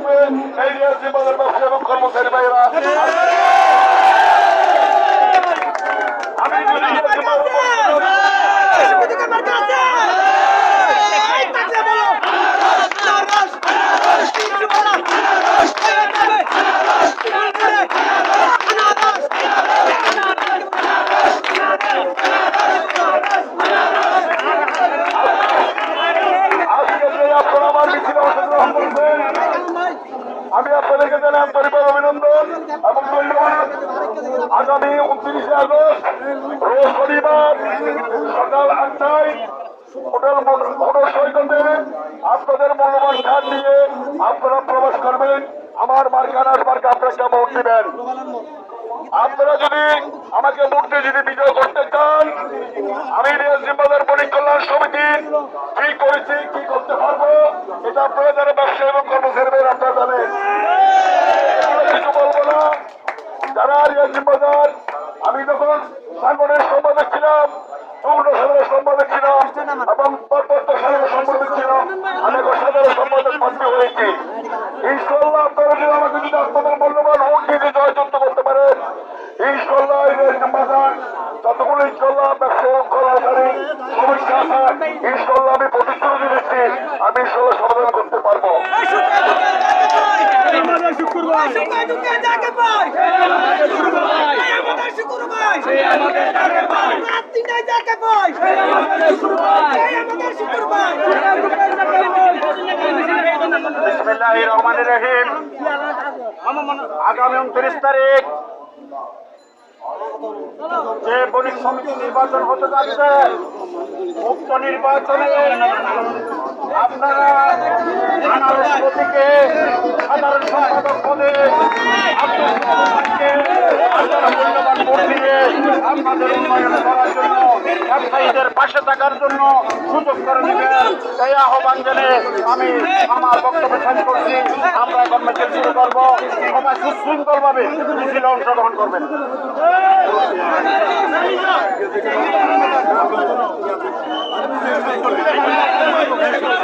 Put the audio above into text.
করবে এই রিয়াসী বাজার ব্যবসা এবং কর্মচারী ভাইয়েরা। আমি যদি রিয়াসী বাজার আমি আপনাদেরকে জানাই আন্তরিক অভিনন্দন এবং ধন্যবাদ। আগামী 29শে আগস্ট রোজ শনিবার সকাল 8টায় হোটেল মোটর সৈকতে আপনাদের মূল্যবান ভোট নিয়ে আপনারা প্রবেশ করবেন। আমার মার্কানার মার্কা আপনারা ভোট দিবেন। আপনারা যদি আমাকে ভোটে যদি বিজয় করতে চান, আমি রিয়াসী বাজার বণিক কল্যাণ সমিতির কি করেছি কি করতে পারবো এটা আপনারা যারা ব্যবসায়ী এবং কর্মচারী আপনারা জানেন। কিছু বলবো না। যারা রিয়াসী বাজার আমি যখন সাংগঠনিক সম্পাদক ছিলাম, যুগ্ম সাধারণ সম্পাদক ছিলাম এবং পরবর্তী সাধারণ সম্পাদক ছিলাম, আমি সাধারণ সম্পাদক প্রার্থী হয়েছি। ইনশাল্লাহ আপনারা যদি আমাকে যদি আপনাদের মূল্যবান ভোট দিয়ে জয়যুক্ত করতে পারেন, ইনশাল্লাহ রিয়াসী বাজার যতগুলো ইনশাল্লাহ ব্যবসা এবং কর্মচারী সমস্যা আছে ইনশাল্লাহ আমি প্রতিশ্রুতি দিচ্ছি আমি ইনশাল্লাহ সমাধান করতে পারবো। বিসমিল্লাহির রহমানির রহিম। আগামী 29 তারিখ যে বণিক সমিতি নির্বাচন হতে যাচ্ছে, উক্ত নির্বাচনে আপনারা আনারস প্রতীকে সাধারণ সম্পাদক পদে আপনারা মূল্যবান ভোট দিয়ে আপনাদের উন্নয়ন করার জন্য, ব্যবসায়ীদের পাশে থাকার জন্য সুযোগ করে নেবেন। এই আহ্বান জানিয়ে আমি আমার বক্তব্য শেষ করছি। আমরা এখন মিছিল শুরু করবো। সবাই সুশৃঙ্খল ভাবে মিছিলে অংশগ্রহণ করবেন। Thank you.